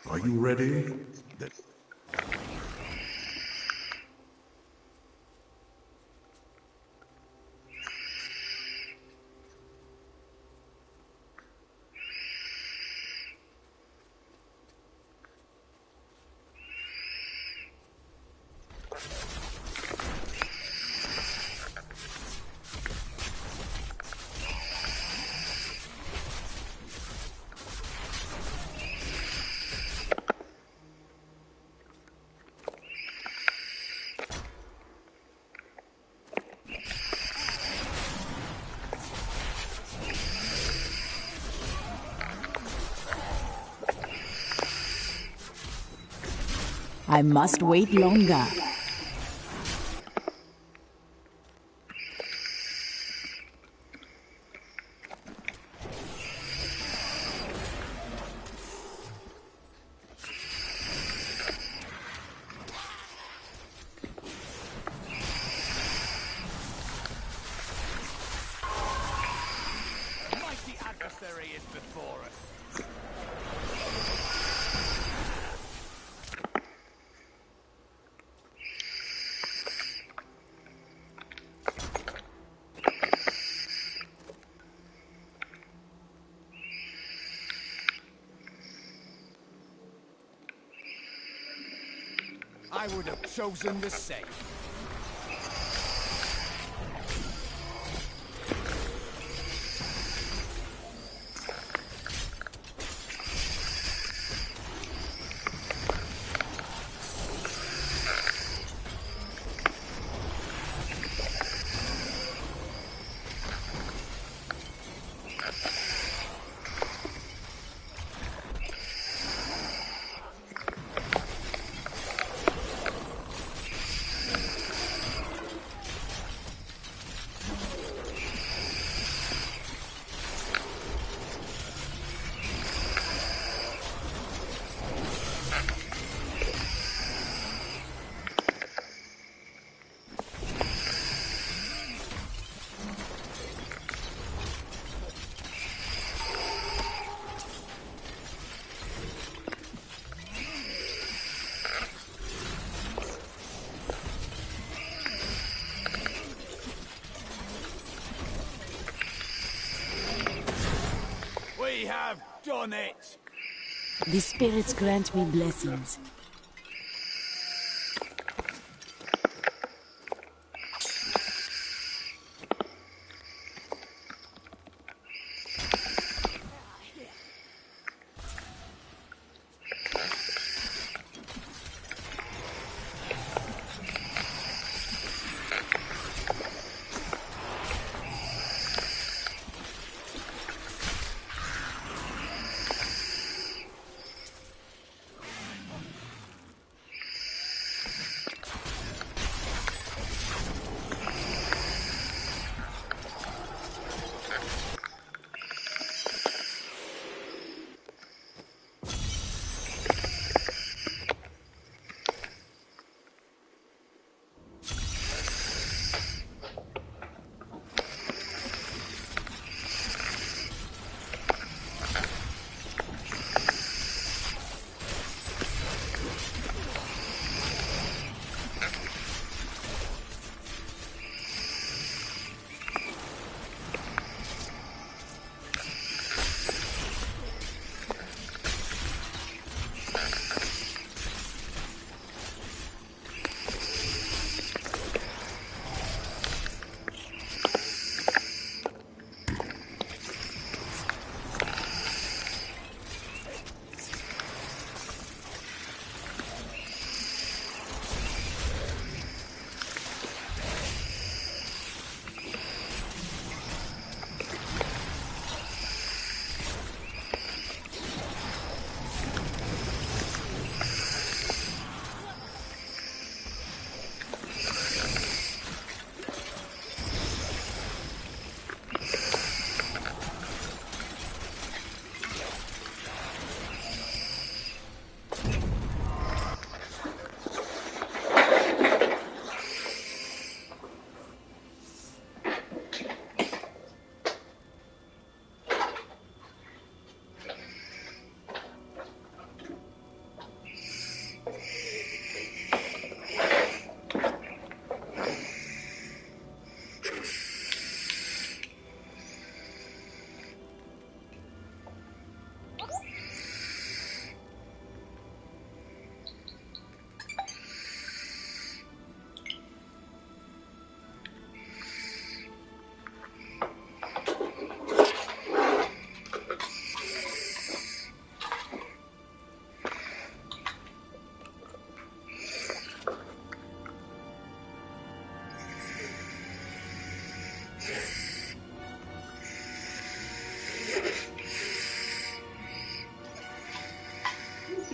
Are you ready? Then I must wait longer. A mighty adversary is before us. I would have chosen the same. We have done it! The spirits grant me blessings.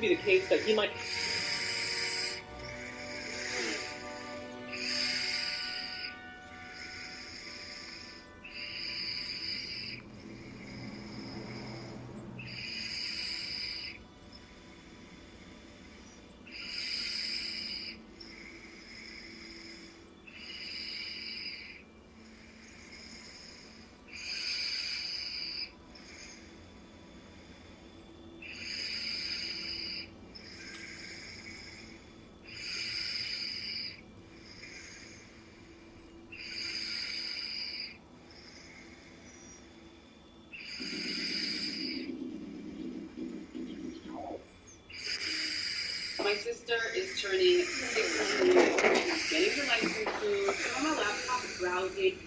to be the case that he might... My sister is turning 16. She's getting her license soon. She's on my laptop browsing.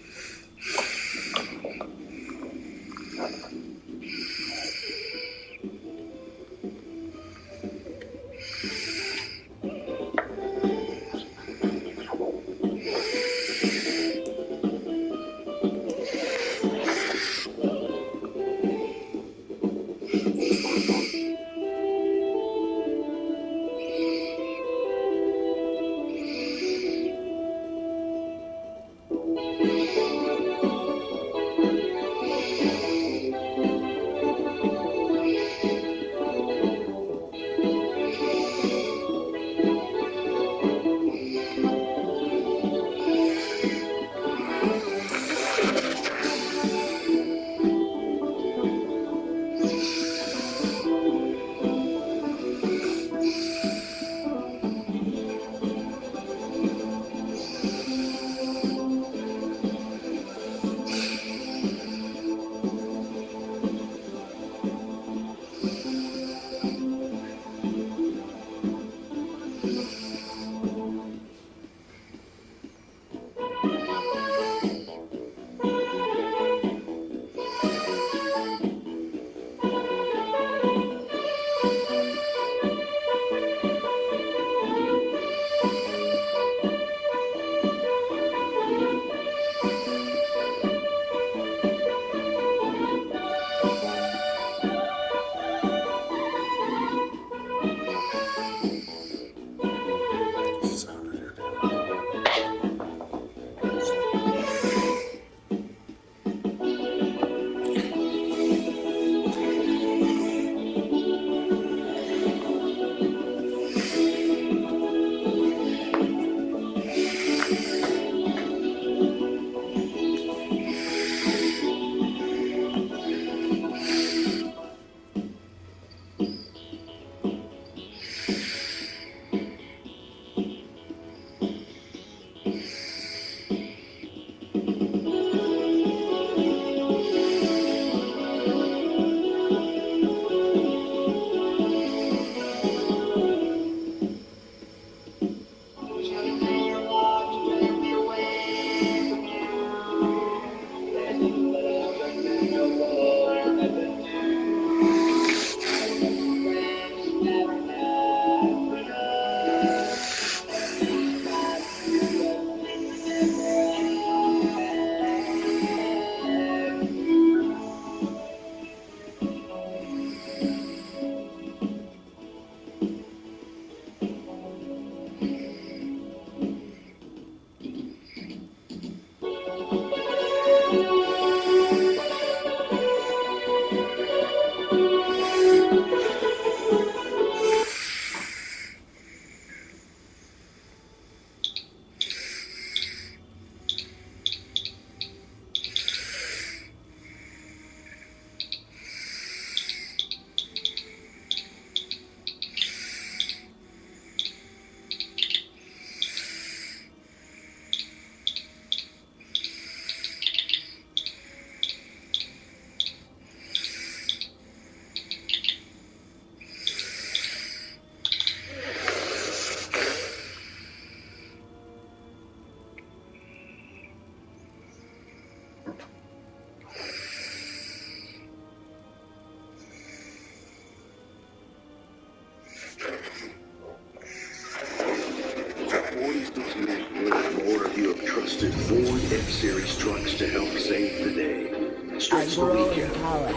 F-Series trucks to help save the day. I Stretch the grow in weekend. power.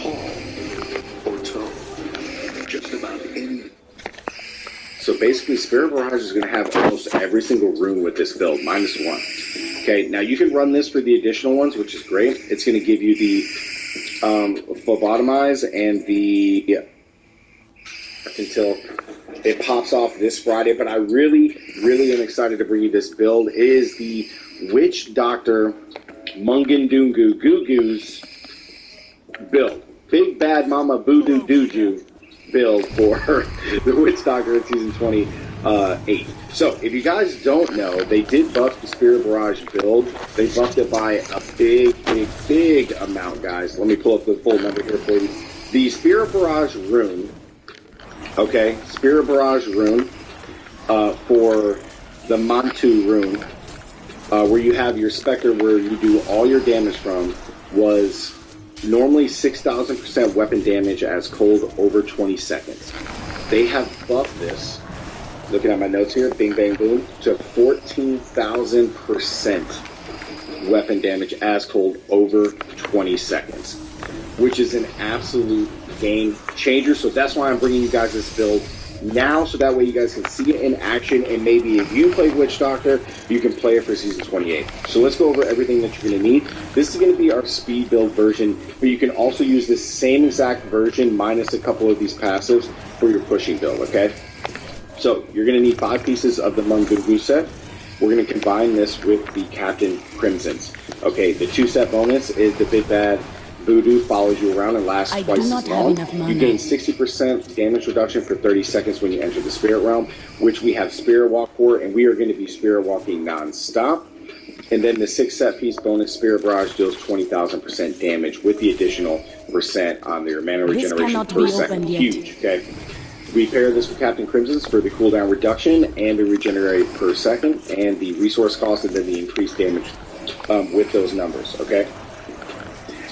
Haul or tow. Just about any So basically, Spirit Barrage is going to have almost every single rune with this build, -1. Okay, now you can run this for the additional ones, which is great. It's going to give you the phlebotomize and the until it pops off this Friday. But I really, really am excited to bring you this build. It is the Witch Doctor Mungandungu Goo Goo's build. Big Bad Mama Voodoo Dooju build for the Witch Doctor in Season 28. So, if you guys don't know, they did buff the Spirit Barrage build. They buffed it by a big amount, guys. Let me pull up the full number here for you. The Spirit Barrage rune, okay, Spirit Barrage rune for the Mantu rune, where you have your Spectre, where you do all your damage from, was normally 6,000% weapon damage as cold over 20 seconds. They have buffed this, looking at my notes here, bing bang boom, to 14,000% weapon damage as cold over 20 seconds, which is an absolute game changer. So that's why I'm bringing you guys this build now, so that way you guys can see it in action, and maybe if you play Witch Doctor, you can play it for Season 28. So let's go over everything that you're going to need. This is going to be our speed build version, but you can also use this same exact version minus a couple of these passives for your pushing build, okay? So you're going to need 5 pieces of the Mungungu set. We're going to combine this with the Captain Crimson's. Okay, the 2-set bonus is the Big Bad Voodoo follows you around and lasts twice as long. You gain 60% damage reduction for 30 seconds when you enter the Spirit Realm, which we have Spirit Walk for, and we are going to be Spirit Walking non-stop. And then the 6-set piece bonus, Spirit Barrage, deals 20,000% damage with the additional % on their mana regeneration per second. Huge, okay? We pair this with Captain Crimson's for the cooldown reduction and the regenerate per second, and the resource cost, and then the increased damage with those numbers, okay?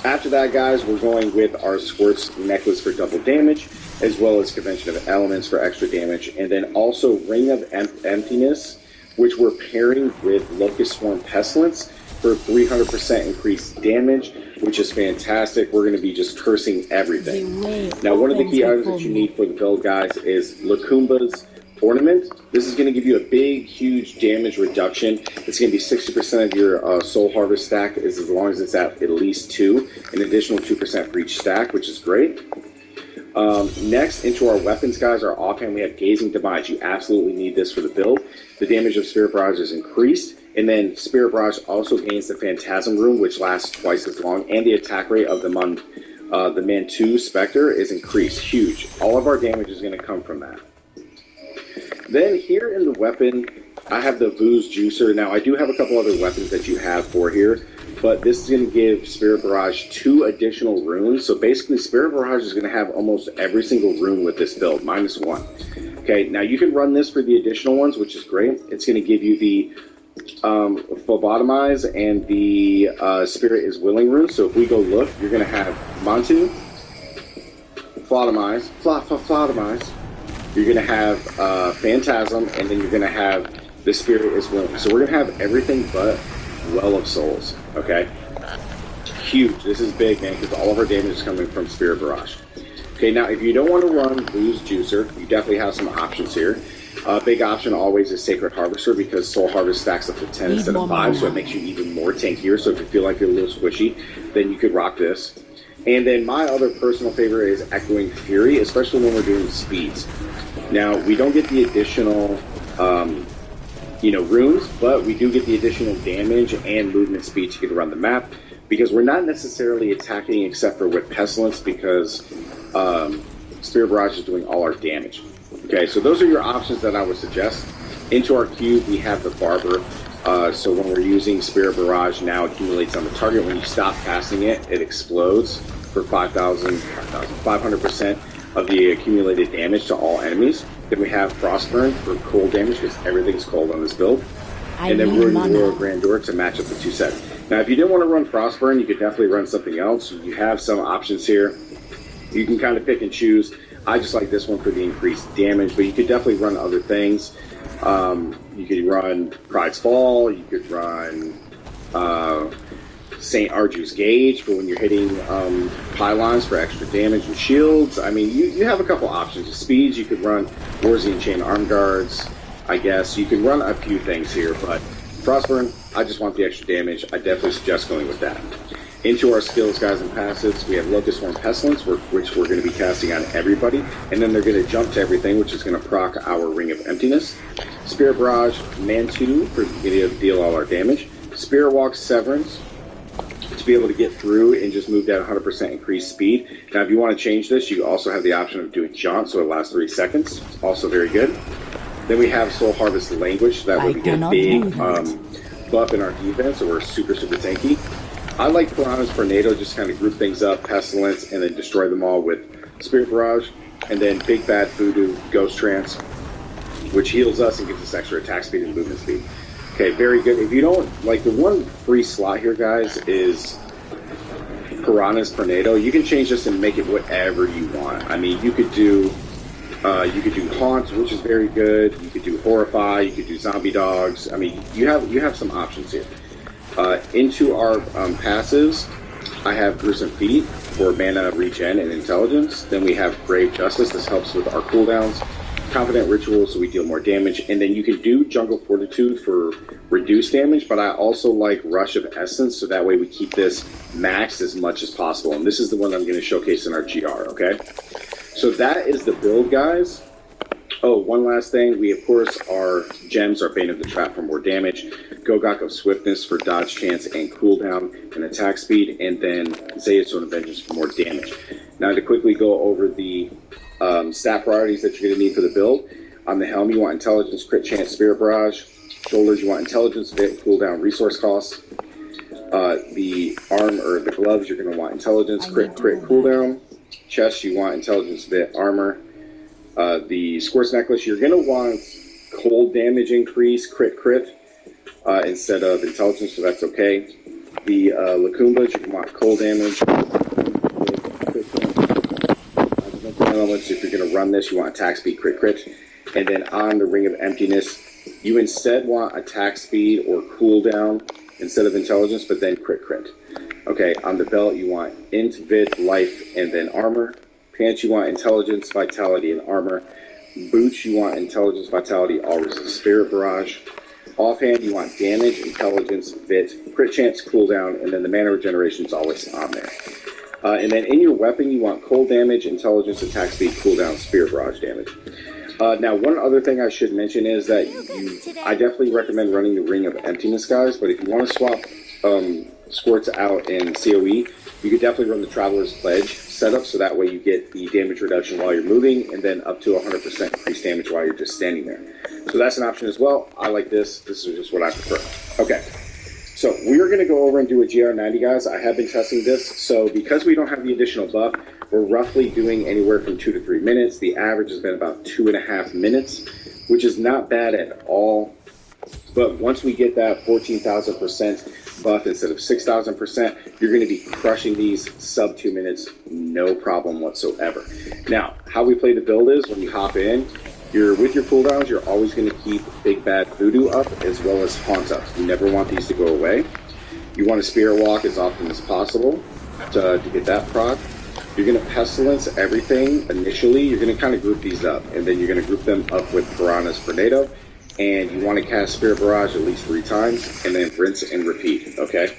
After that, guys, we're going with our Squirt's Necklace for double damage, as well as Convention of Elements for extra damage, and then also Ring of Emptiness, which we're pairing with Locust Swarm Pestilence for 300% increased damage, which is fantastic. We're going to be just cursing everything. Now, one of the key items that you need for the build, guys, is Lakumba's Ornament. This is going to give you a big, huge damage reduction. It's going to be 60% of your Soul Harvest stack, as long as it's at least 2, an additional 2% for each stack, which is great. Next, into our weapons, guys, our offhand, we have Gazing Demise. You absolutely need this for the build. The damage of Spirit Barrage is increased, and then Spirit Barrage also gains the Phantasm Rune, which lasts twice as long, and the attack rate of the Mantu Spectre is increased. Huge. All of our damage is going to come from that. Then here in the weapon, I have the Voo's Juicer. Now, I do have a couple other weapons that you have for here, but this is going to give Spirit Barrage 2 additional runes. So basically, Spirit Barrage is going to have almost every single rune with this build, -1. Okay, now you can run this for the additional ones, which is great. It's going to give you the Phlebotomize and the Spirit is Willing rune. So if we go look, you're going to have Mantu, Phlebotomize, you're going to have Phantasm, and then you're going to have the Spirit is Willing. So we're going to have everything but Well of Souls, okay? Huge. This is big, man, because all of our damage is coming from Spirit Barrage. Okay, now, if you don't want to run Voo's Juicer, you definitely have some options here. Big option always is Sacred Harvester, because Soul Harvest stacks up to 10 instead of 5, so it makes you even more tankier. So if you feel like you're a little squishy, then you could rock this. And then my other personal favorite is Echoing Fury, especially when we're doing speeds. Now, we don't get the additional, runes, but we do get the additional damage and movement speed to get around the map, because we're not necessarily attacking except for with Pestilence, because Spirit Barrage is doing all our damage. Okay, so those are your options that I would suggest. Into our cube, we have the Barber. So when we're using Spirit Barrage, now accumulates on the target. When you stop casting it, it explodes for 500% of the accumulated damage to all enemies. Then we have Frostburn for cold damage, because everything's cold on this build. And then we're in Royal Grandeur to match up the 2 sets. Now, if you didn't want to run Frostburn, you could definitely run something else. You have some options here. You can kind of pick and choose. I just like this one for the increased damage, but you could definitely run other things. You could run Pride's Fall. You could run St. Arju's Gauge for when you're hitting pylons for extra damage and shields. I mean, you have a couple options. Speeds, you could run Warzian Chain Arm Guards, I guess. You can run a few things here, but Frostburn, I just want the extra damage. I definitely suggest going with that. Into our skills, guys, and passives, we have Locust Horn Pestilence, which we're going to be casting on everybody, and then they're going to jump to everything, which is going to proc our Ring of Emptiness. Spirit Barrage, Mantu, for to deal all our damage. Spirit Walk, Severance, to be able to get through and just move that 100% increased speed. Now, if you want to change this, you also have the option of doing Jaunt, so it lasts 3 seconds. Also very good. Then we have Soul Harvest Language, so that way we get a big buff in our defense, so we're super, super tanky. I like Piranha's Tornado, just kind of group things up, Pestilence, and then destroy them all with Spirit Barrage, and then Big Bad Voodoo, Ghost Trance, which heals us and gives us extra attack speed and movement speed. Okay, very good. If you don't, like, the one free slot here, guys, is Piranha's Tornado. You can change this and make it whatever you want. I mean, you could do Haunt, which is very good. You could do Horrify. You could do Zombie Dogs. I mean, you have some options here. Into our passives, I have Gruesome Feet for mana regen and intelligence. Then we have Grave Justice. This helps with our cooldowns. Confident Ritual, so we deal more damage. And then you can do Jungle Fortitude for reduced damage, but I also like Rush of Essence, so that way we keep this maxed as much as possible. And this is the one I'm going to showcase in our GR, okay? So that is the build, guys. Oh, one last thing. We, of course, our gems are Bane of the Trap for more damage, Gogok of Swiftness for dodge chance and cooldown and attack speed, and then Zayatone of Vengeance for more damage. Now, to quickly go over the stat priorities that you're going to need for the build. On the helm, you want Intelligence, Crit Chance, Spirit Barrage. Shoulders, you want Intelligence, Vit, Cooldown, Resource Costs. The arm or the gloves, you're going to want Intelligence, Crit, Cooldown. Chest, you want Intelligence, Vit, Armor. The Squirts Necklace, you're going to want cold damage increase, crit, instead of intelligence, so that's okay. The Lacumbas, you can want cold damage. Elements, if you're going to run this, you want attack speed, crit. And then on the Ring of Emptiness, you instead want attack speed or cooldown instead of intelligence, but then crit. Okay, on the belt, you want int, vit, life, and then armor. Pants, you want intelligence, vitality, and armor. Boots, you want intelligence, vitality, all resist spirit barrage. Offhand, you want damage, intelligence, vit, crit chance, cooldown, and then the mana regeneration is always on there. And then in your weapon, you want cold damage, intelligence, attack speed, cooldown, spirit barrage damage. Now, one other thing I should mention is that I definitely recommend running the Ring of Emptiness, guys, but if you want to swap squirts out in CoE, you could definitely run the Traveler's Pledge setup, so that way you get the damage reduction while you're moving, and then up to 100% increased damage while you're just standing there. So that's an option as well. I like this. This is just what I prefer. Okay, so we are going to go over and do a GR90, guys. I have been testing this, so because we don't have the additional buff, we're roughly doing anywhere from 2 to 3 minutes. The average has been about 2.5 minutes, which is not bad at all. But once we get that 14,000% buff instead of 6,000%, you're going to be crushing these sub 2 minutes, no problem whatsoever. Now, how we play the build is when you hop in, you're with your cooldowns, you're always going to keep Big Bad Voodoo up as well as Haunt up. You never want these to go away. You want to Spirit Walk as often as possible to get that proc. You're going to Pestilence everything initially. You're going to kind of group these up, and then you're going to group them up with Piranha's Tornado. And you want to cast Spirit Barrage at least 3 times, and then rinse and repeat, okay?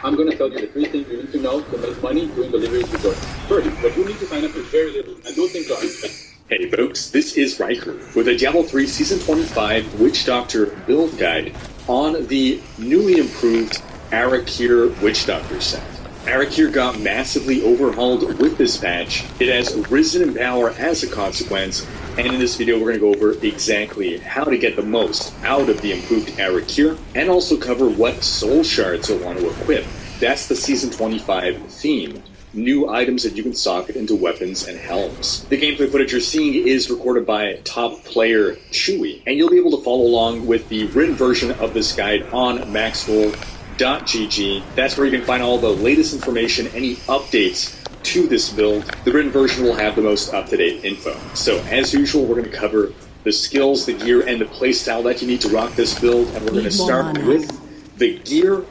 I'm going to tell you the 3 things you need to know to make money doing deliveries with Jordan. First, but you need to sign up for very little, and don't think twice. Hey folks, this is Riker with a Diablo 3 Season 25 Witch Doctor build guide on the newly improved Arakir Witch Doctor set. Arakir got massively overhauled with this patch. It has risen in power as a consequence, and in this video we're going to go over exactly how to get the most out of the improved Arakir, and also cover what soul shards you'll want to equip. That's the Season 25 theme. New items that you can socket into weapons and helms. The gameplay footage you're seeing is recorded by top player Chewy, and you'll be able to follow along with the written version of this guide on maxwell.gg. That's where you can find all the latest information, any updates to this build, the written version will have the most up-to-date info. So, as usual, we're going to cover the skills, the gear, and the playstyle that you need to rock this build, and we're going to Need more start mana. with the gear.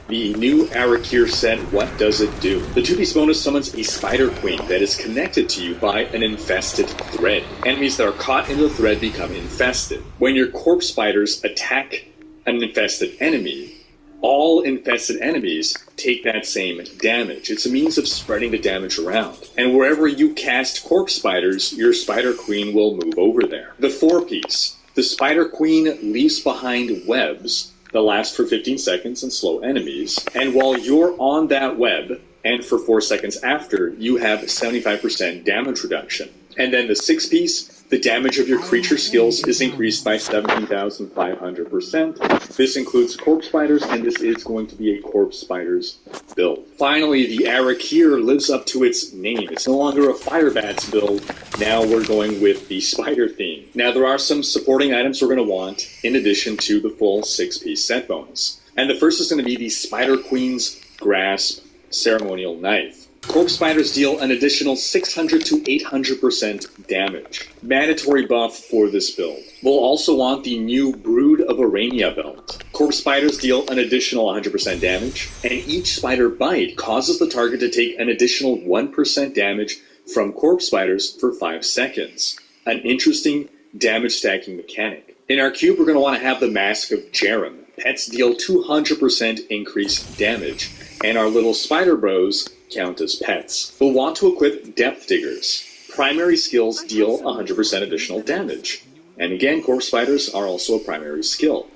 The new Arakir set, what does it do? The 2-piece bonus summons a Spider Queen that is connected to you by an infested thread. Enemies that are caught in the thread become infested. When your corpse spiders attack an infested enemy, all infested enemies take that same damage. It's a means of spreading the damage around. And wherever you cast corpse spiders, your Spider Queen will move over there. The 4-piece. The Spider Queen leaves behind webs that last for 15 seconds and slow enemies. And while you're on that web, and for 4 seconds after, you have 75% damage reduction. And then the 6-piece, the damage of your creature skills is increased by 17,500%. This includes corpse spiders, and this is going to be a corpse spiders build. Finally, the Arakir lives up to its name. It's no longer a fire bats build. Now we're going with the spider theme. Now there are some supporting items we're going to want in addition to the full 6-piece set bonus. And the first is going to be the Spider Queen's Grasp Ceremonial Knife. Corpse spiders deal an additional 600 to 800% damage. Mandatory buff for this build. We'll also want the new Brood of Arania belt. Corpse spiders deal an additional 100% damage, and each spider bite causes the target to take an additional 1% damage from corpse spiders for 5 seconds. An interesting damage stacking mechanic. In our cube, we're going to want to have the Mask of Jerem. Pets deal 200% increased damage, and our little spider bros count as pets. We'll want to equip Depth Diggers. Primary skills deal 100% additional damage. And again, corpse spiders are also a primary skill.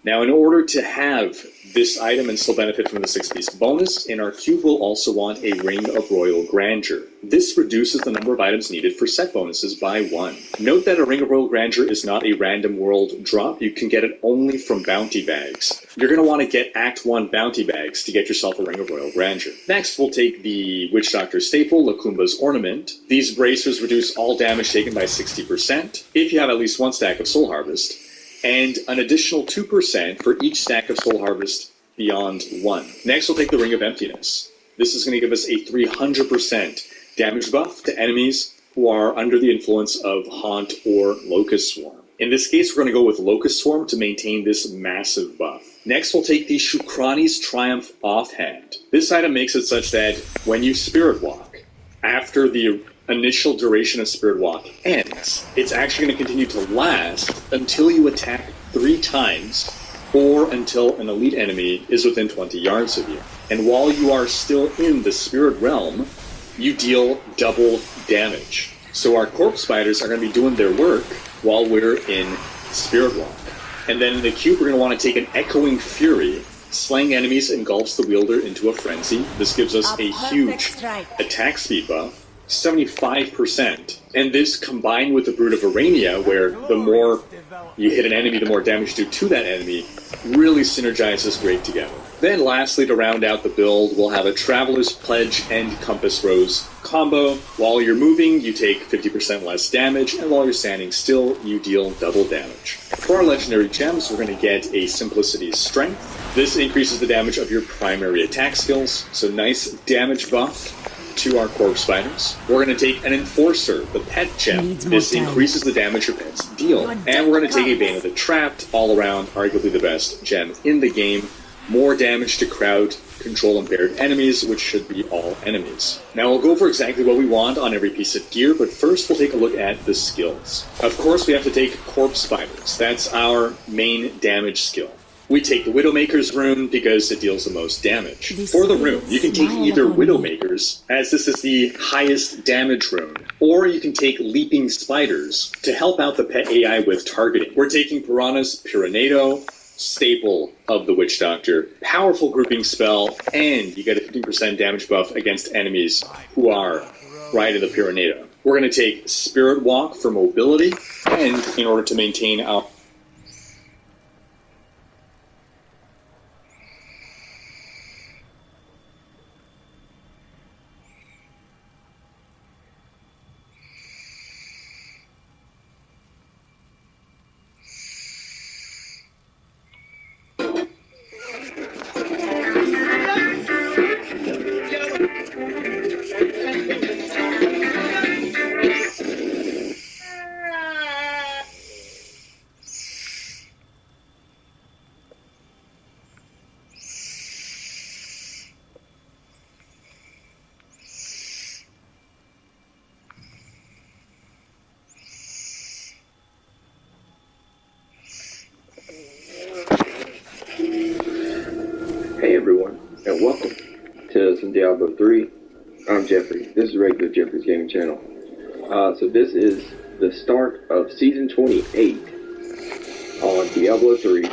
Now, in order to have this item and still benefit from the 6-piece bonus, in our cube we'll also want a Ring of Royal Grandeur. This reduces the number of items needed for set bonuses by 1. Note that a Ring of Royal Grandeur is not a random world drop. You can get it only from bounty bags. You're going to want to get Act 1 bounty bags to get yourself a Ring of Royal Grandeur. Next, we'll take the Witch Doctor staple, Lakumba's Ornament. These bracers reduce all damage taken by 60% if you have at least 1 stack of Soul Harvest, and an additional 2% for each stack of Soul Harvest beyond 1. Next, we'll take the Ring of Emptiness. This is going to give us a 300% damage buff to enemies who are under the influence of Haunt or Locust Swarm. In this case, we're going to go with Locust Swarm to maintain this massive buff. Next, we'll take the Shukrani's Triumph Offhand. This item makes it such that when you Spirit Walk, after the initial duration of Spirit Walk ends, it's actually going to continue to last until you attack 3 times or until an elite enemy is within 20 yards of you. And while you are still in the Spirit Realm, you deal double damage. So our corpse spiders are going to be doing their work while we're in Spirit Walk. And then in the cube, we're going to want to take an Echoing Fury. Slaying enemies engulfs the wielder into a frenzy. This gives us a huge attack speed buff. 75%. And this combined with the Brood of Arania, where the more you hit an enemy, the more damage you do to that enemy, really synergizes great together. Then lastly, to round out the build, we'll have a Traveler's Pledge and Compass Rose combo. While you're moving, you take 50% less damage, and while you're standing still, you deal double damage. For our legendary gems, we're going to get a Simplicity's Strength. This increases the damage of your primary attack skills, so nice damage buff to our corpse spiders. We're going to take an Enforcer, the pet gem. This increases the damage your pets deal. And we're going to take a Bane of the Trapped, all around arguably the best gem in the game. More damage to crowd control impaired enemies, which should be all enemies. Now we'll go over exactly what we want on every piece of gear, but first we'll take a look at the skills. Of course, we have to take corpse spiders. That's our main damage skill. We take the Widowmaker's rune because it deals the most damage. For the rune, you can take either Widowmaker's, as this is the highest damage rune, or you can take Leaping Spiders to help out the pet AI with targeting. We're taking Piranha's Piranado, staple of the Witch Doctor, powerful grouping spell, and you get a 15% damage buff against enemies who are right in the Piranado. We're going to take Spirit Walk for mobility, and in order to maintain our and welcome to some Diablo 3. I'm Jeffrey. This is regular Jeffrey's Gaming Channel. So this is the start of Season 28 on Diablo 3,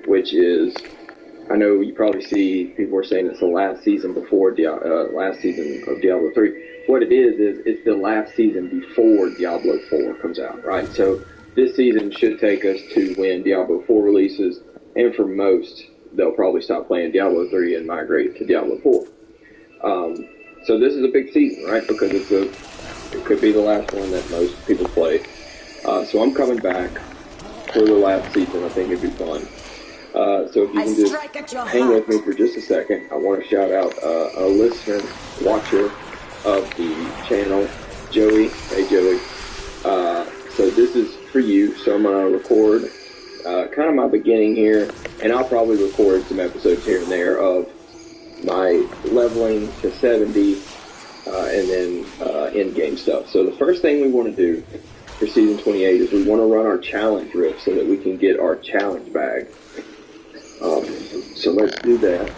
which is, I know you probably see people are saying it's the last season before last season of Diablo 3. What it is it's the last season before Diablo 4 comes out, right? So this season should take us to when Diablo 4 releases, and for most, they'll probably stop playing Diablo 3 and migrate to Diablo 4. So this is a big season, right? Because it could be the last one that most people play. So I'm coming back for the last season. I think it'd be fun. So if you can just hang with me for just a second, I want to shout out a listener, watcher of the channel, Joey. Hey, Joey. So this is for you. So I'm going to record kind of my beginning here, and I'll probably record some episodes here and there of my leveling to 70 and then in-game stuff. So the first thing we want to do for Season 28 is we want to run our challenge rift so that we can get our challenge bag. So let's do that.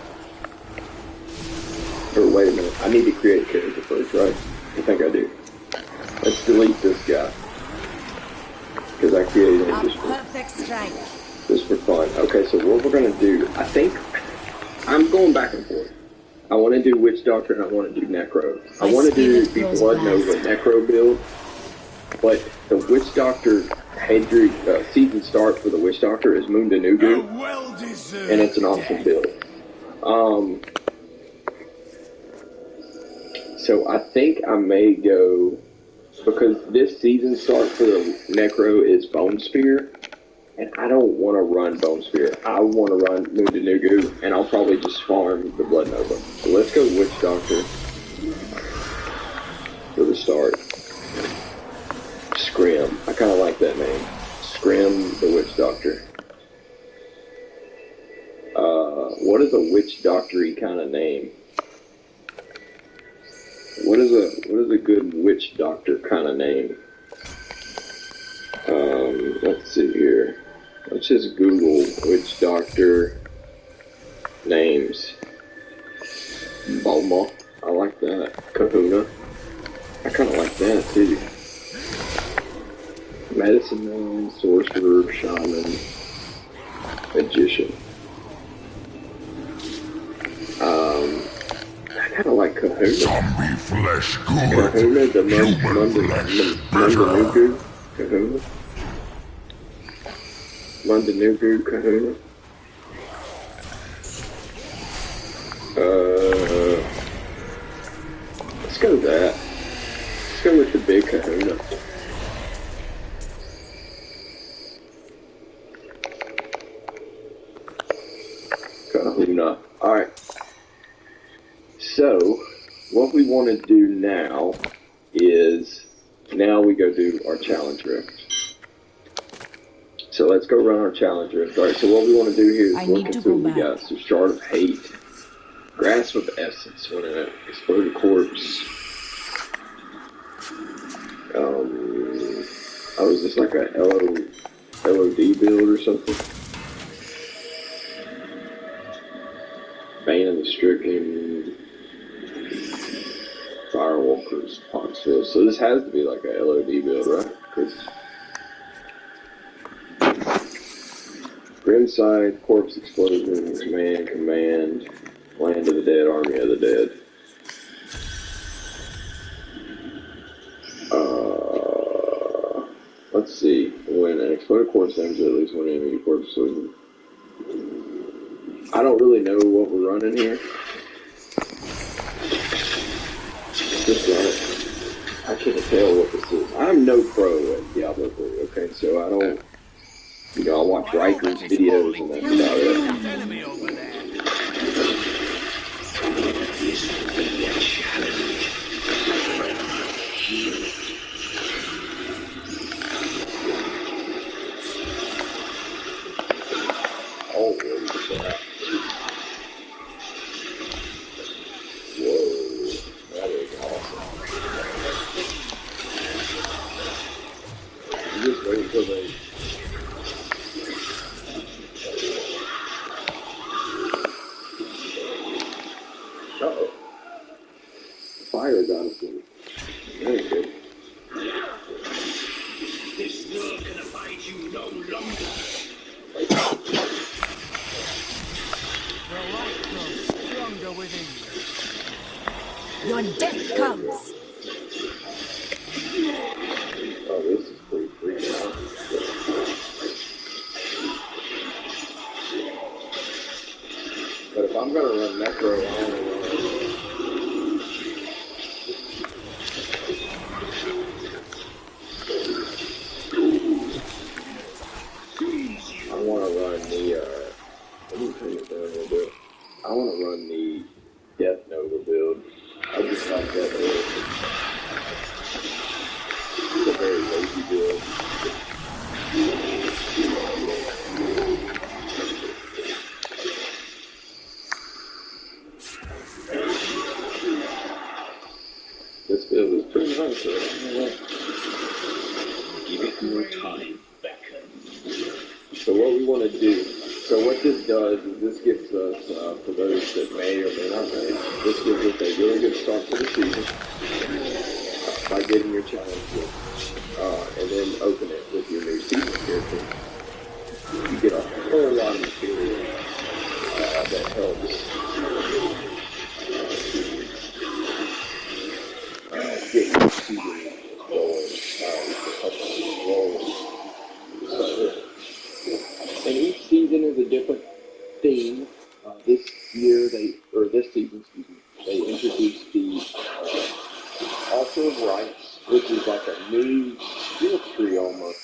Or wait a minute, I need to create a character first, right? I think I do. Let's delete this guy. Because I created him just for fun. Okay, so what we're going to do, I think, I'm going back and forth. I want to do Witch Doctor and I want to do Necro. I want to do the Blood Nova Necro build, but the Witch Doctor season start for the Witch Doctor is Moon Danugu, and it's an awesome build. So I think I may go, because this season start for the Necro is Bone Spear, and I don't want to run Bone Spear. I want to run Moon Danugu, and I'll probably just farm the Blood Nova. So let's go Witch Doctor for the start. Scrim. I kind of like that name. Scrim the Witch Doctor. What is a Witch Doctor-y kind of name? What is a good Witch Doctor kind of name? Let's see here. Let's just Google Witch Doctor names. Bulma. I like that. Kahuna. I kind of like that too. Medicine Man, Sorcerer, Shaman, Magician. I kind of like Kahuna. Zombie flesh good. Kahuna, the Mundanugu. Kahuna. Mundanugu, Kahuna. Let's go with that. Let's go with the big Kahuna. Kahuna. Alright. So, what we want to do now is, now we go do our challenge rift. So let's go run our challenge rift. Alright, so what we want to do here is look into what we got. So, Shard of Hate, Grasp of Essence, when an exploded corpse. Is this like a LOD build or something? Bane of the Stricken, Firewalkers, Poxfield. So this has to be like a LOD build, right? Grimside, Corpse Explosion, Command, Land of the Dead, Army of the Dead. Let's see. When an exploded corpse damages at least one enemy corpse explosion. I don't really know what we're running here. Just run it. I can't tell what this is. I'm no pro at Diablo 3, okay? So I don't, I watch Riker's videos and that's about it. Enemy over there. Oh, look at that. Whoa, that is awesome. I'm just waiting for the... Your death comes. Oh, this is pretty freaking out. But if I'm gonna run Necro, I wanna run. I wanna run the. Let me turn it down a little bit. I wanna run the Death Nova build. I just like that build. It's a very lazy build. This build is pretty nice, so Give it more time. So what we want to do, so what this does is this gives us, for those that may or may not know, this gives us a really good start to the season by getting your challenge book, and then open it with your new season character. You get a whole lot of material that helps get your season going, rolling. So, and each season is a different theme. This season, they introduced the Altar of Rights, which is like a new skill tree almost.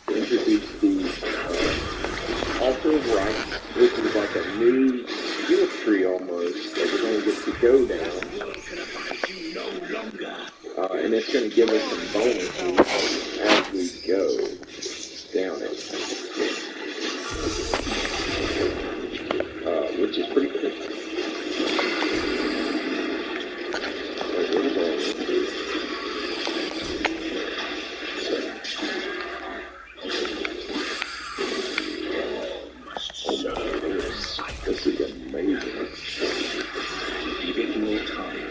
Introduced the Altar of Rights, which is like a new skill tree almost that we're going to get to go down. And it's going to give us some bonuses as we go down it, which is pretty cool. This is amazing. Give it more time.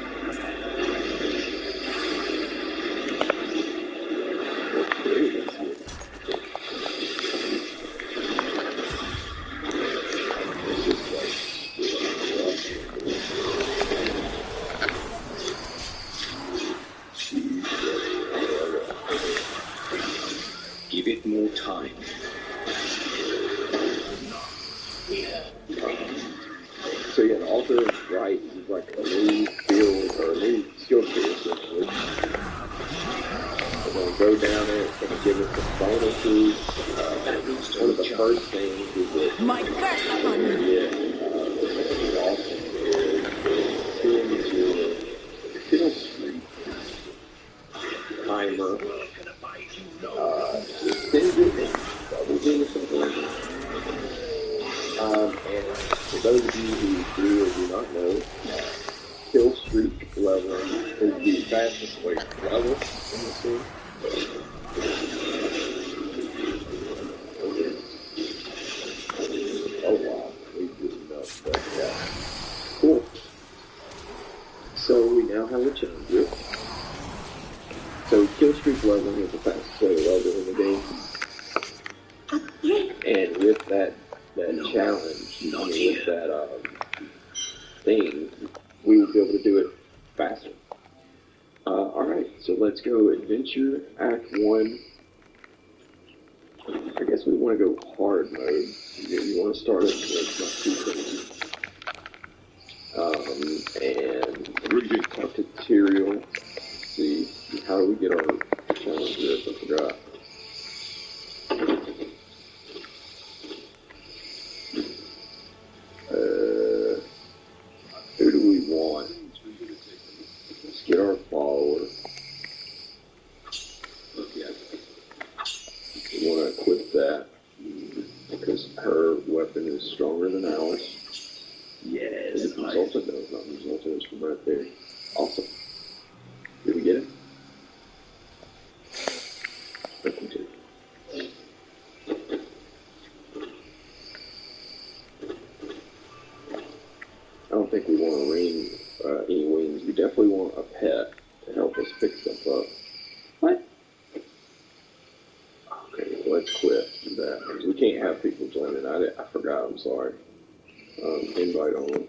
Give it more time. So yeah, the Altar of Rights is like a new field or a new skill tree essentially. We're going to go down it, it's going to give us some bonuses. One of the first things is that My curse upon you. awesome seeing your skill tree timer. Extends it, doubles it or something. And for those of you who do or do not know, kill streak leveling is the fastest way to level in this game. Oh wow, we didn't know, but yeah. Cool. So we now have a challenger. So kill streak leveling is the fastest way to level in the game. And with that challenge, with that thing, we will be able to do it faster. Alright, so let's go Adventure Act 1. I guess we want to go hard mode. You want to start it where it's not too crazy. And talk to Tyrael. See, how do we get our challenge this? I forgot. Who do we want? Let's get our follower. Okay. We want to equip that because her weapon is stronger than ours. Yes. It's Exalted? No, it's not Exalted. It's from right there. Awesome. Did we get it? definitely want a pet to help us pick stuff up. What? Okay, let's quit that. We can't have people joining. I forgot. I'm sorry. Invite only.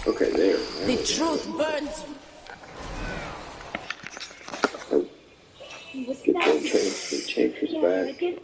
Okay, there. The truth burns you. Get the chambers back.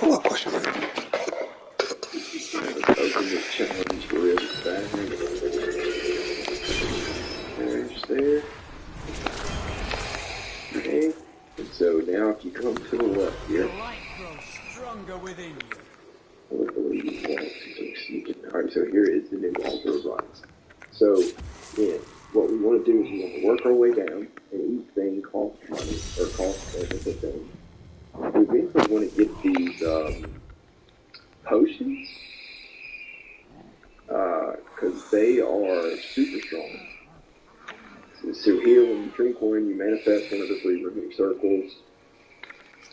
Open this challenge real fast. There's there. Okay. And so now if you come to the left here, Light grows stronger within you. I believe you want to sneak in. Alright, so here is the new altar of rights. So, yeah, what we want to do is we want to work our way down, and each thing costs money, or costs every thing. We eventually want to get these potions, because they are super strong. So here, when you drink one, you manifest one of the three runic circles.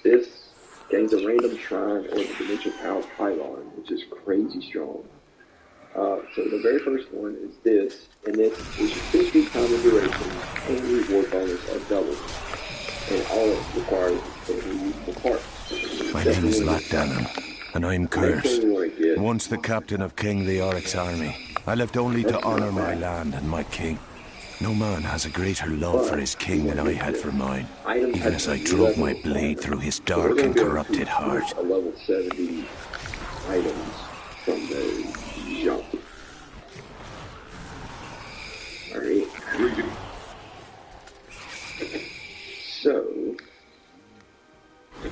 This gains a random shrine or the dimensional power of Pylon, which is crazy strong. So the very first one is this, and this is 50 time of duration, and the reward bonus are doubled. And all it requires is a reusable part. My name is Lachdanon, and I'm cursed. Once the captain of King Leoric's army, I lived only to honor my land and my king. No man has a greater love for his king than I had for mine, even as I drove my blade through his dark and corrupted heart. A level 70 items from the jump. Alright. So, we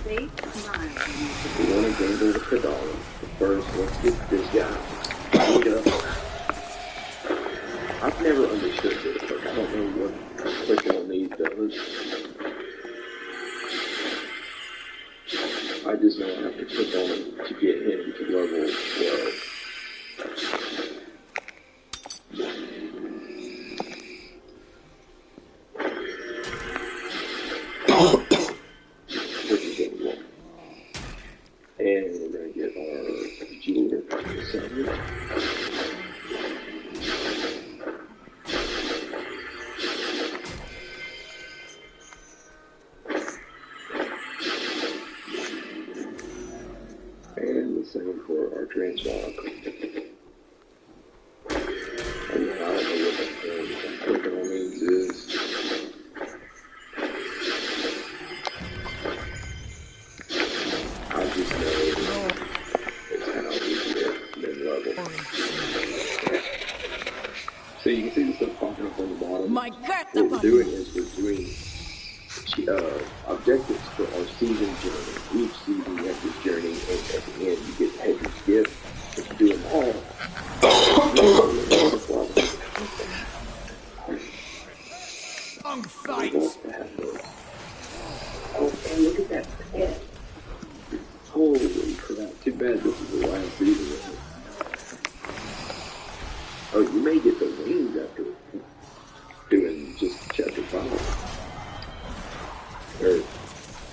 want to gamble with the dollar. First, let's get this guy. I've never understood this. Like, I don't know what clicking on these does. I just know I have to click on him to get him to level 12. Which is what we want. And we're going to get our jeweler sandwich. And the same for our transmog. And I don't know what that clicking on these is. I just know it's how we get mid-level. So you can see the stuff popping up on the bottom. What we're doing is we're doing objectives for our season journey. Each season you have this journey, and at the end you get Hedrick's gift. If you do them all, Long fight. Oh, and look at that head. Holy crap. Too bad this is the last season. Oh, you may get the wings after doing just chapter 5. Or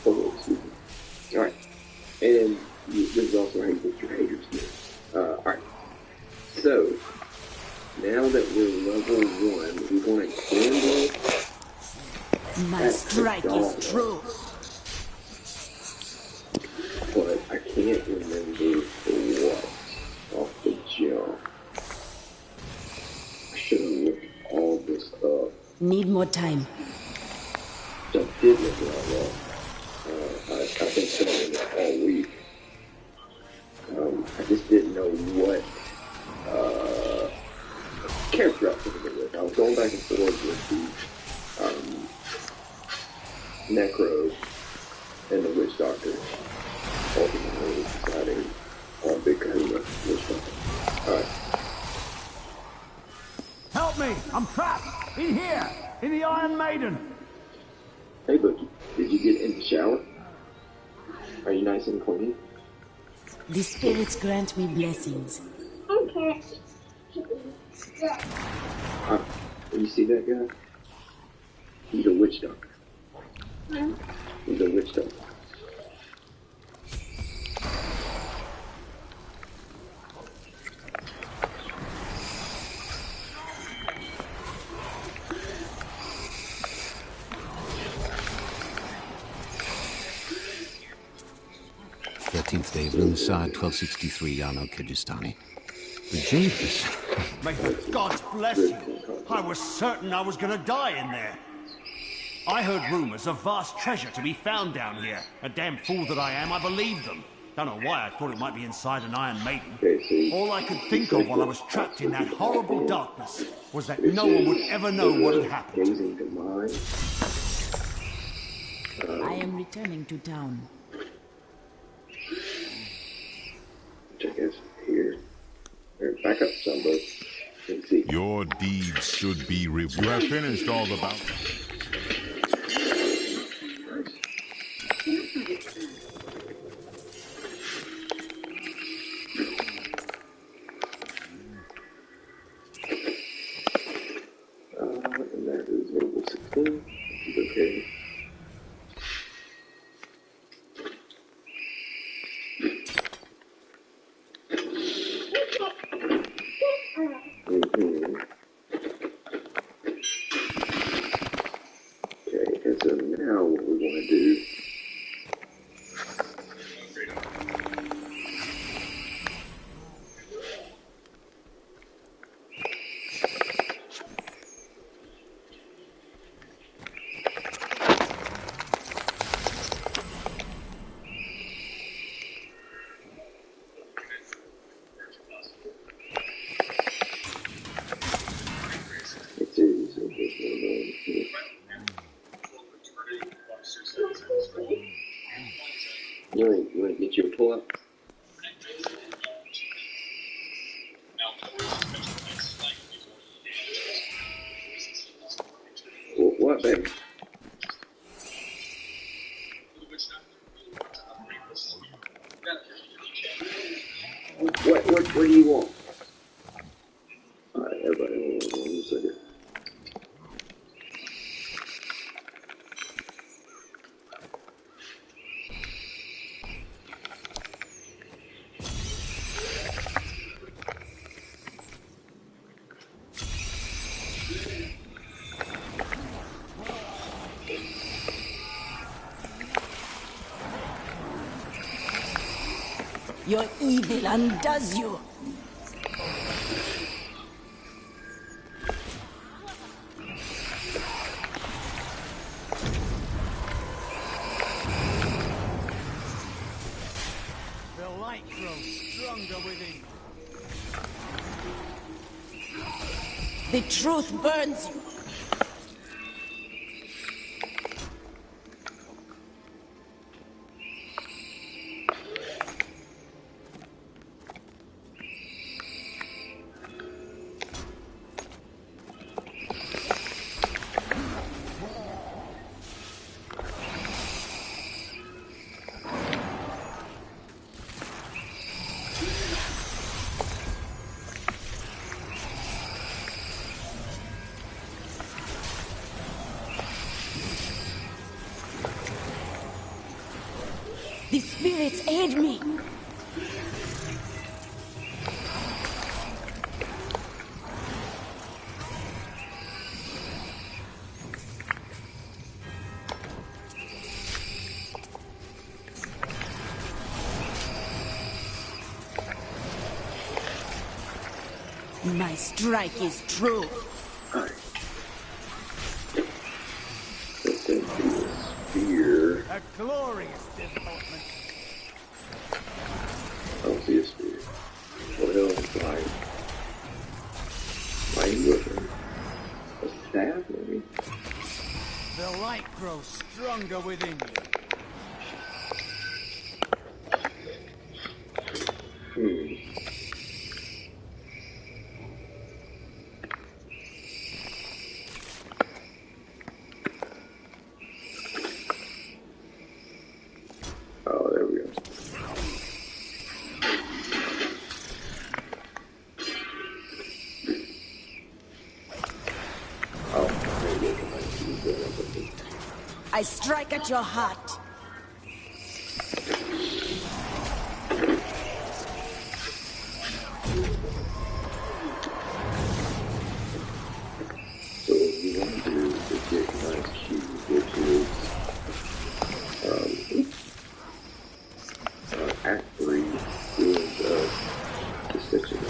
4, excuse me. Alright. And this is also how you get your haters gift. Alright. So, now that we're level 1, we want to gamble. My strike is true. But I can't remember what off the jump. I should have looked all this up. Need more time. I did look it all up. I've been saying it all week. I just didn't know what character I was going to go with. I was going back and forth with the Necro and the Witch Doctor. Ultimately deciding on Big Kahuna Witch Doctor. Alright. Help me! I'm trapped! In here! In the Iron Maiden! Hey, Bookie, did you get in the shower? Are you nice and clean? The spirits grant me blessings. Okay. You see that guy? He's a witch doctor. He's a witch doctor. Day of Lunside, 1263 Yano Kyrgyzstani. The Japers. May the gods bless you. I was certain I was gonna die in there. I heard rumors of vast treasure to be found down here. A damn fool that I am, I believed them. Don't know why I thought it might be inside an Iron Maiden. Okay, so All I could think of while I was trapped in that horrible darkness was that no one would ever know what had happened. Gazing to mine. I am returning to town. Which I guess here. Or back up some, but let's see. Your deeds should be rewarded. You have finished all the bounty. And that is level 16, which is okay. Okay, and so now what we want to do you want to get your pull up? What, baby? What do you want? Alright, everybody, hold on a second. Your evil undoes you. The light grows stronger within. The truth burns you. The spirits aid me. My strike is true. Alright. Let's empty the spear. A glorious development. I don't see a spear. What else? Mine weapon. A staff, maybe? The light grows stronger within you. Oh, there we go. Oh, there we go. I strike at your heart. So what we want to do is get nice cube, which is Act 3 Ruins of Deception.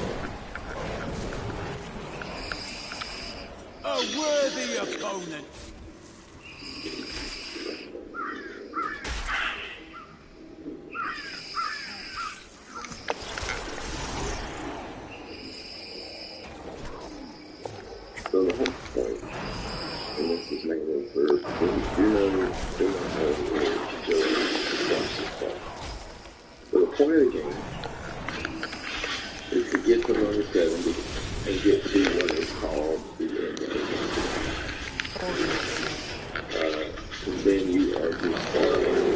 A worthy opponent. So the whole point, and this is mainly for those who know, so the point of the game is to get to level 70 and get to what is called the end game. And then you are just following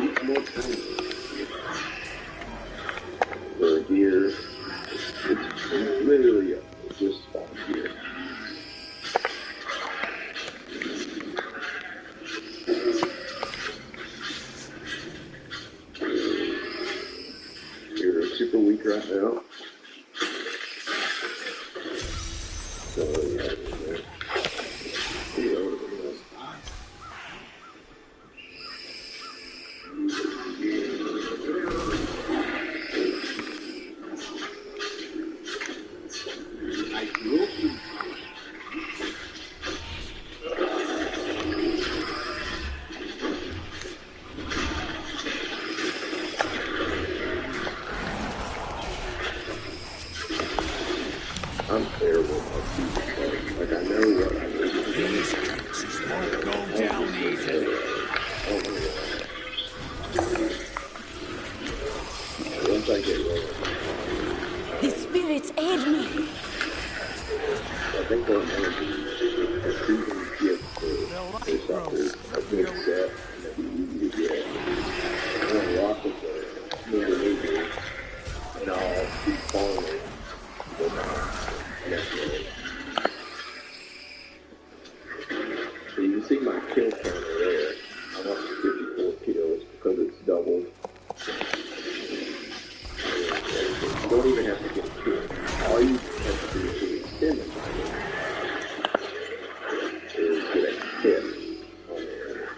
each more time. For a gear, it's literally just on gear. You're super weak right now. So, yeah. I'm terrible at keeping like I know what I need to do. These creatures won't go down easily. Once I get rolling, The spirits aid me. I think what I'm going to do is choosing gift for a big set that be easy to get. I'm going to lock it there, and I'll be following so you can see my kill counter there. I'm up to 54 kills because it's doubled. You don't even have to get killed. All you have to do to extend the timer is get a hit on there.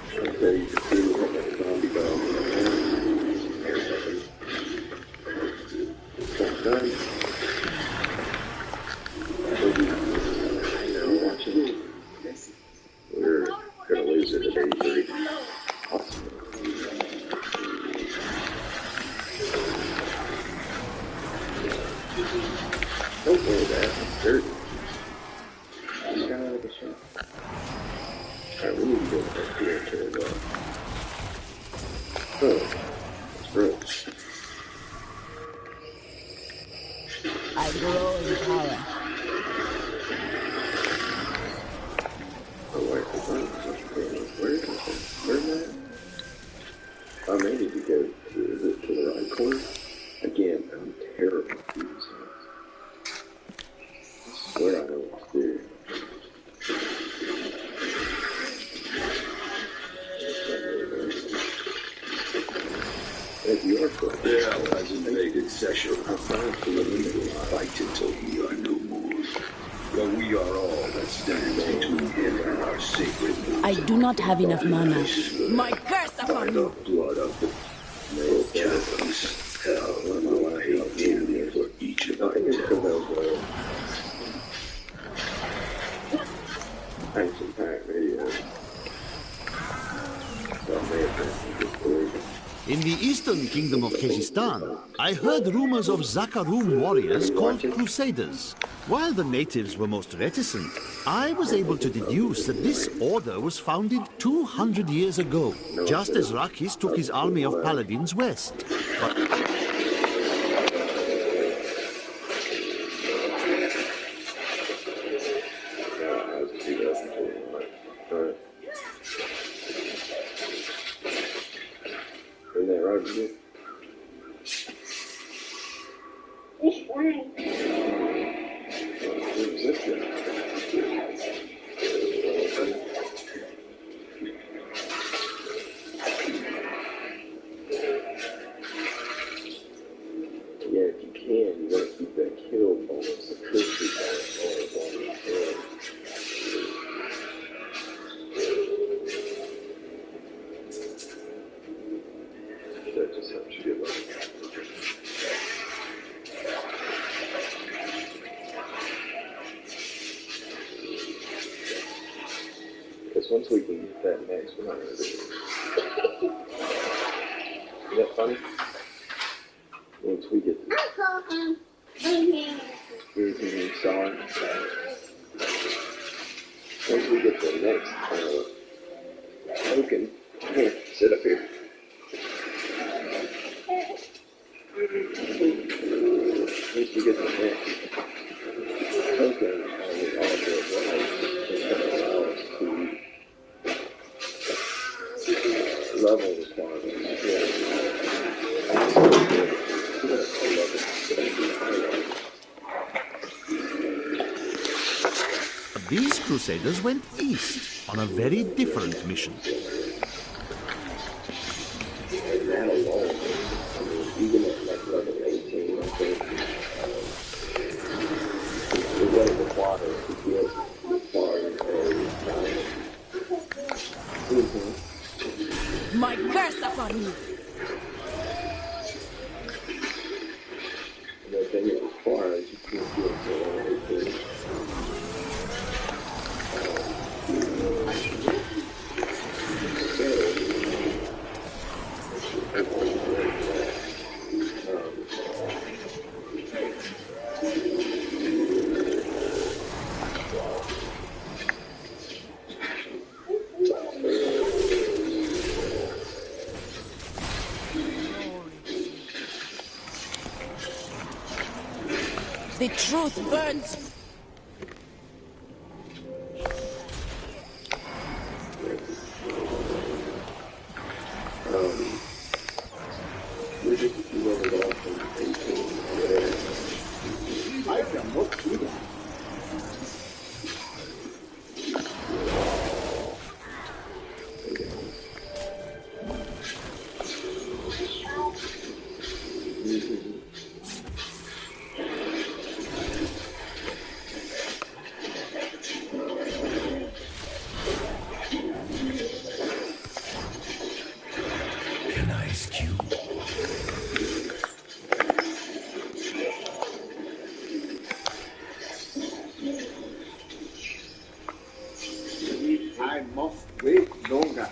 So you can see what that zombie dog is done. We're going to lose it at 83. Awesome. Don't worry that. It's dirty. Just got out of the shop. Alright, we need to go back here to the... Oh, it's gross. I grow in power. Oh, wait, where is it? Where's that? Oh, maybe because is it to the right corner? Again, I'm terrible at these things. I swear I know what to do. If you are correct, Well, as a naked session, we will fight until we are no more. But we are all that stands between him and our sacred. I do not have enough mana. My curse upon you! Blood of the male captains. Hell, I hate dearly for each of I think it's because them. of action pack videos. So I may have been just believing. In the eastern kingdom of Kyrgyzstan, I heard rumors of Zakharum warriors called Crusaders. While the natives were most reticent, I was able to deduce that this order was founded 200 years ago, just as Rakis took his army of paladins west. But Isn't that right, Virginia? Who's this guy? Yeah, if you can, you gotta keep that kill bonus, the crispy bonus on your head. That just helps you get like Once we can get that next, we're not going to do it. Is that funny? Once we get the... sorry. Once we get the next token, here, sit up here. Once we get the next token, with all the rights, it's going to allow us to level requirements. These Crusaders went east on a very different mission. And that alone, I mean, even at like level 18, I think, it doesn't require to get far as My curse upon you! And the thing it requires, you can't get to level 18. The truth burns! We're just a few levels off from 18. I can look through that. Can I skew? I must wait longer.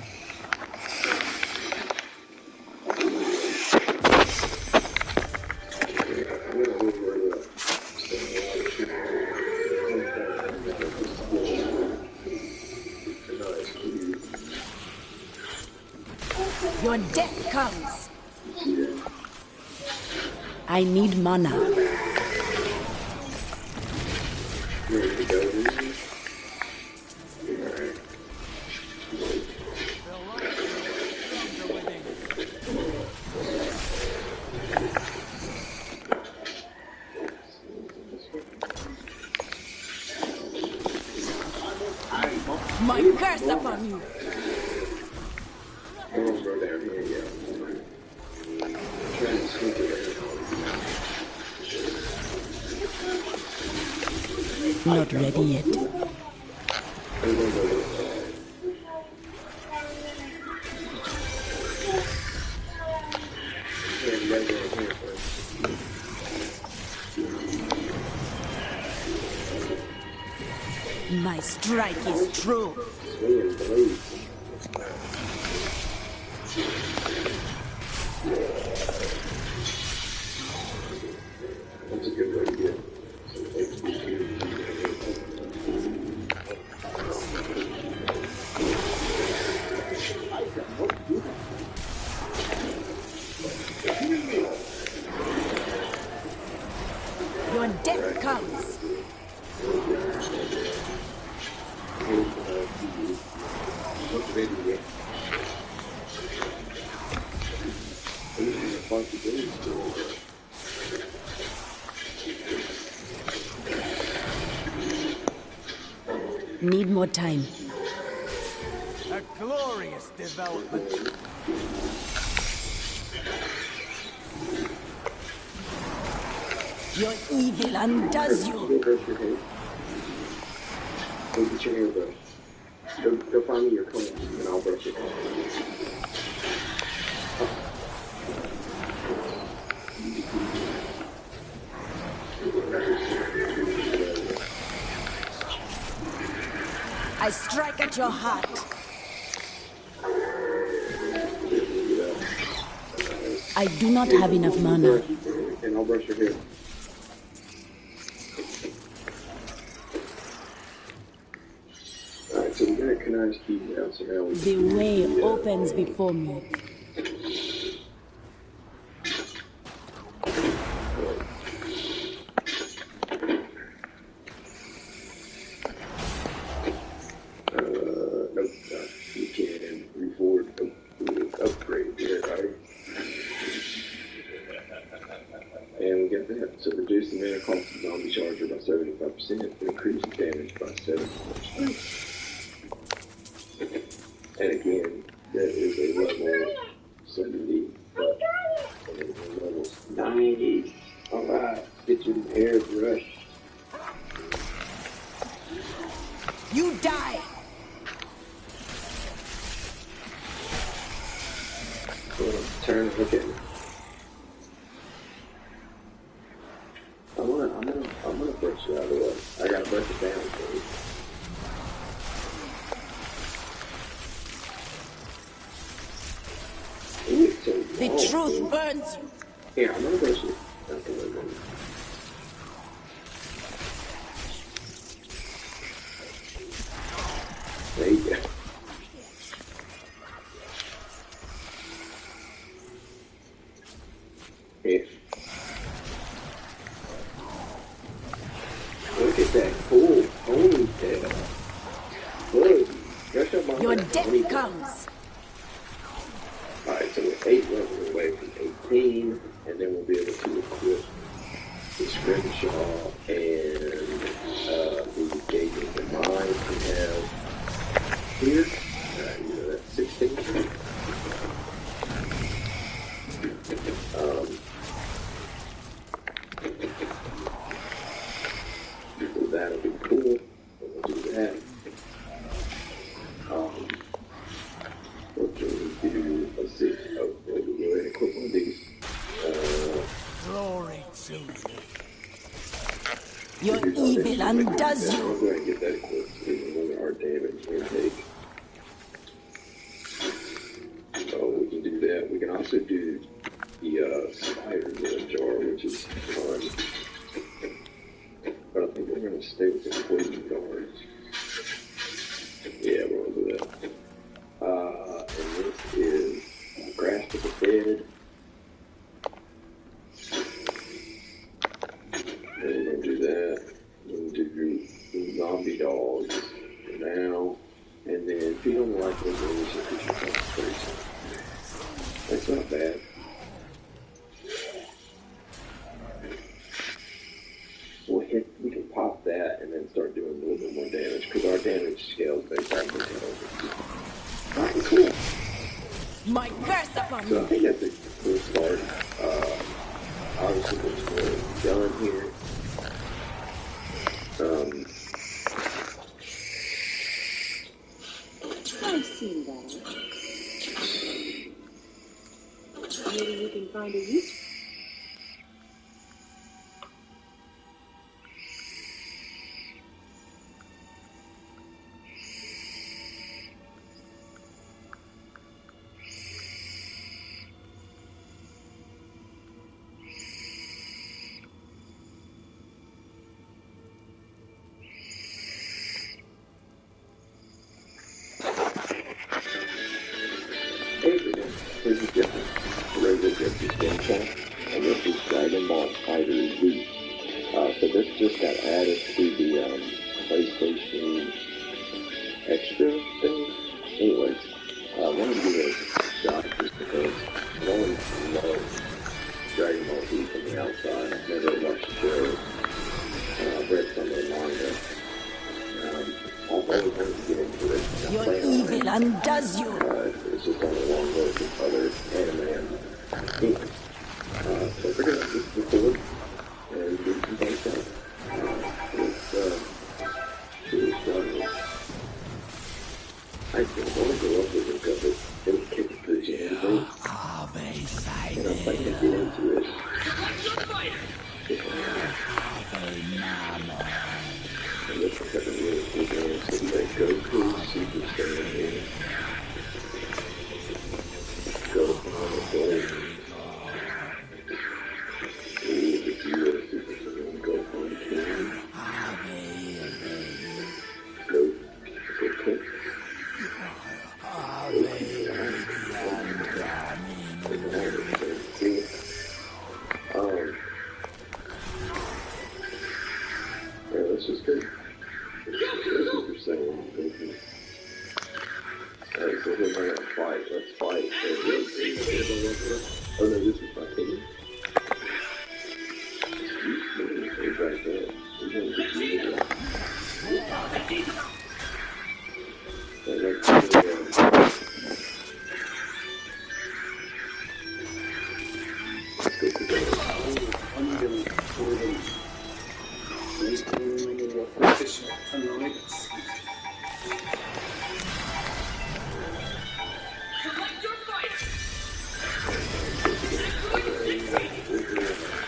Your death comes! I need mana. My curse upon you! Don't go down here yet. Trying to sneak it Not ready yet. I'm gonna go this side. Yeah, you gotta go here first. My strike is true. Swinging blades. That's a good way to get some XP. Your death comes. What's ready yet? This is a funky blade still. Need more time. A glorious development. Your evil undoes you. Go brush your hair. Go get your hair brushed. Go find me your comb and I'll brush it. I strike at your heart. I do not have enough mana. And I'll brush your hair. Alright, so we got Kanai's key now, so now we The way opens before me. Nope, you can reforward, upgrade here, right? And we got that. So reduce the mana cost of zombie charger by 75%, increase damage by 7%. And again, that is a level 70. And then level 90. Alright, get your hair brushed. You die! Turn and look at me. I'm gonna brush it out of the way. I gotta brush it down for you. Ooh, it's so The long, truth dude. burns you. Here, I'm gonna brush it. Okay, wait. There you go. Here. Look at that cool ponytail. Look, brush up my Your hair. death comes. Alright, so we're 8 levels away from 18, and then we'll be able to equip the scrimshaw and the gauging the mind we have here. You know, that's 16. So that'll be cool. We'll do that. What can we do? Let's see. Oh, we'll go ahead and equip one of these. Glory to you. Your evil undoes you. I'll go ahead and get that equipped. Limit our damage intake. So we can do that. We can also do the spiders in a jar, which is fun. But I think we're going to stay with the poison guards. Yeah, we're going to do that. And this is Grasp of the Dead. And we're going to do that. We're going to do zombie dogs for now. And then feed on the life of the enemies and creature concentration. That's not bad. We can pop that and then start doing a little bit more damage because our damage scales based on the damage. Cool. My curse upon So I you. think that's a cool start. Obviously, there's more done here. I've seen that. Maybe you can find a use. Here's the difference. The regular gift is Game and this is Dragon Ball Fighter Z. So this just got added to the PlayStation Extra thing. Anyways, I wanted to give it a shot just because I always loved Dragon Ball Z from the outside. I've never watched the show. I've read some of the manga. I've always wanted to get into it. Your evil undoes you. It's just on the long list of other anime and games. So we're going to just record and do some fun stuff. It's really I think I want to go up with it because it'll kick it through your hands. And if I can get into it. And this This is good. Super Saiyan. Alright, so we're going to fight. Let's fight. Oh no, this is my opinion. He's right there. He's going to get you.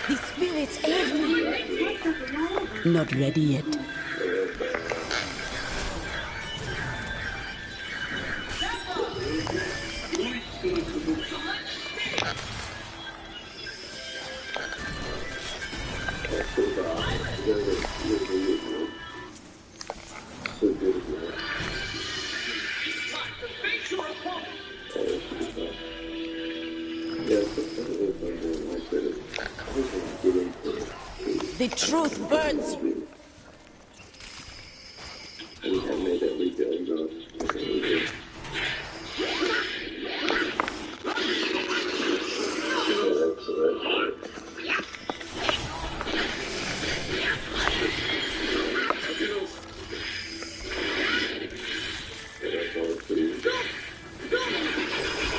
The spirits aid me. Not ready yet. The truth burns you.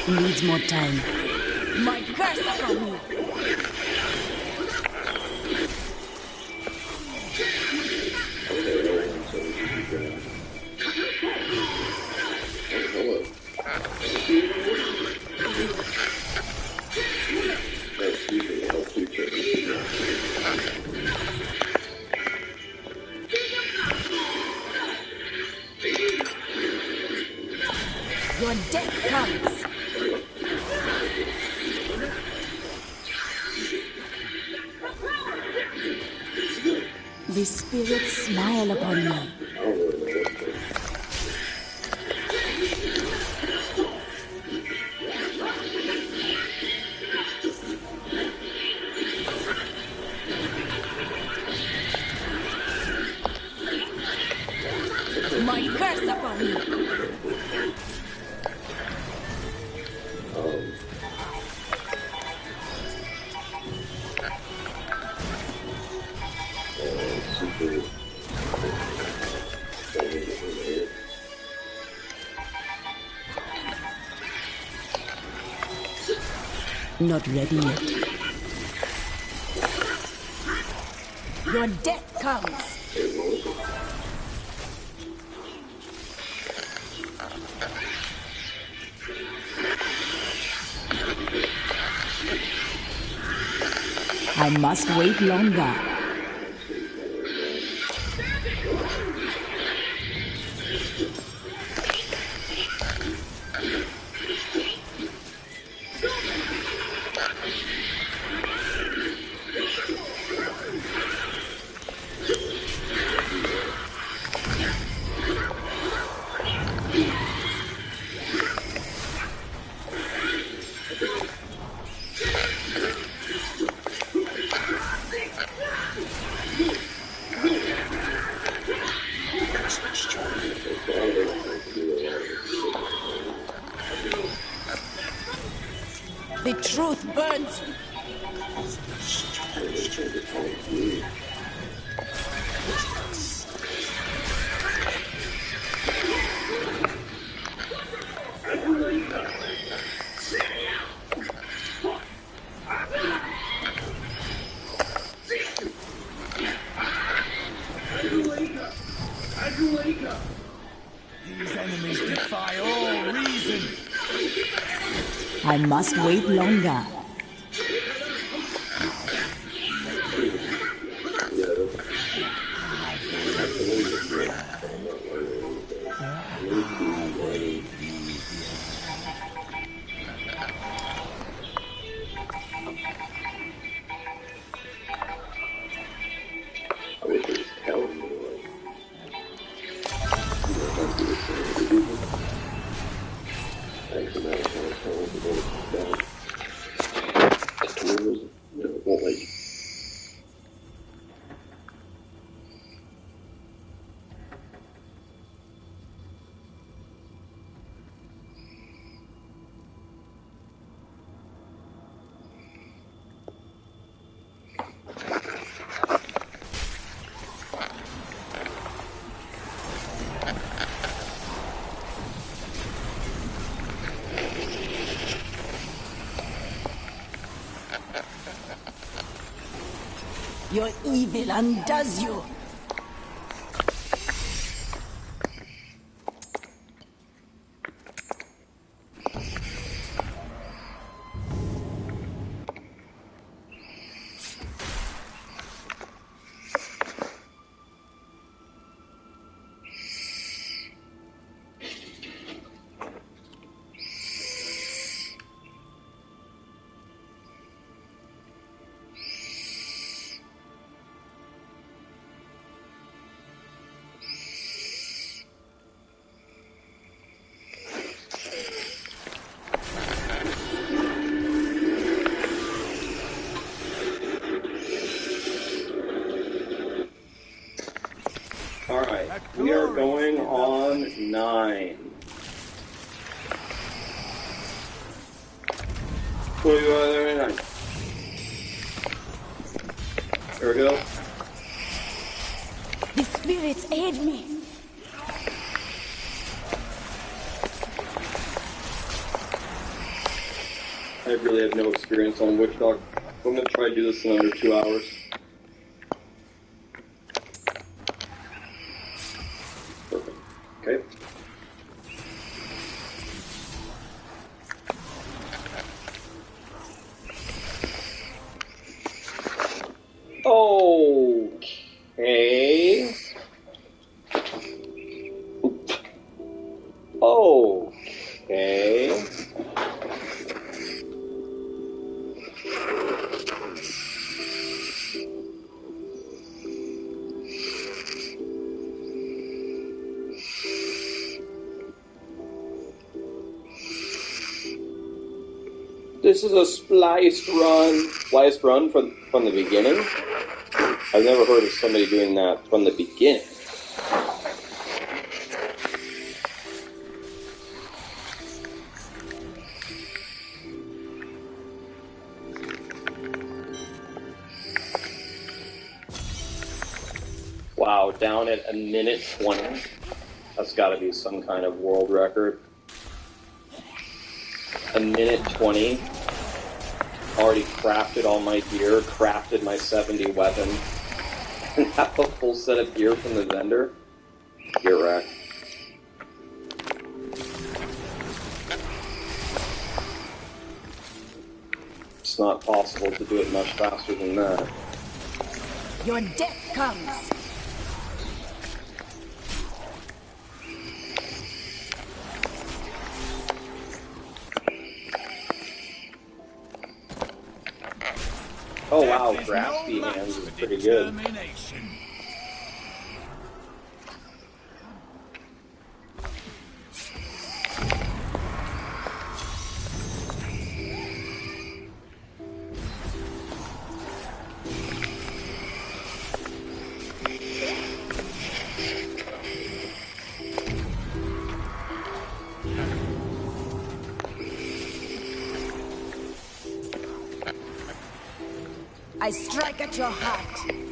Needs more time. My curse upon you. Your death comes. The spirits smile upon me. My curse upon you. Not ready yet. Your death comes. I must wait longer. The truth burns you. These enemies defy all reason. I must wait longer. Your evil undoes you. Alright, we are going on 9. What are you on there? 9. There we go. The spirits aid me. I really have no experience on Witch Dog. I'm going to try to do this in under 2 hours. Perfect. Okay. Okay. Okay. This is a spliced run from the beginning. I've never heard of somebody doing that from the beginning. Wow, down at a minute 20. That's got to be some kind of world record. A minute 20. Already crafted all my gear, crafted my 70 weapon, and have a full set of gear from the vendor. Get wrecked. It's not possible to do it much faster than that. Your death comes. Oh wow, Graspy Hands is pretty good. I strike at your heart.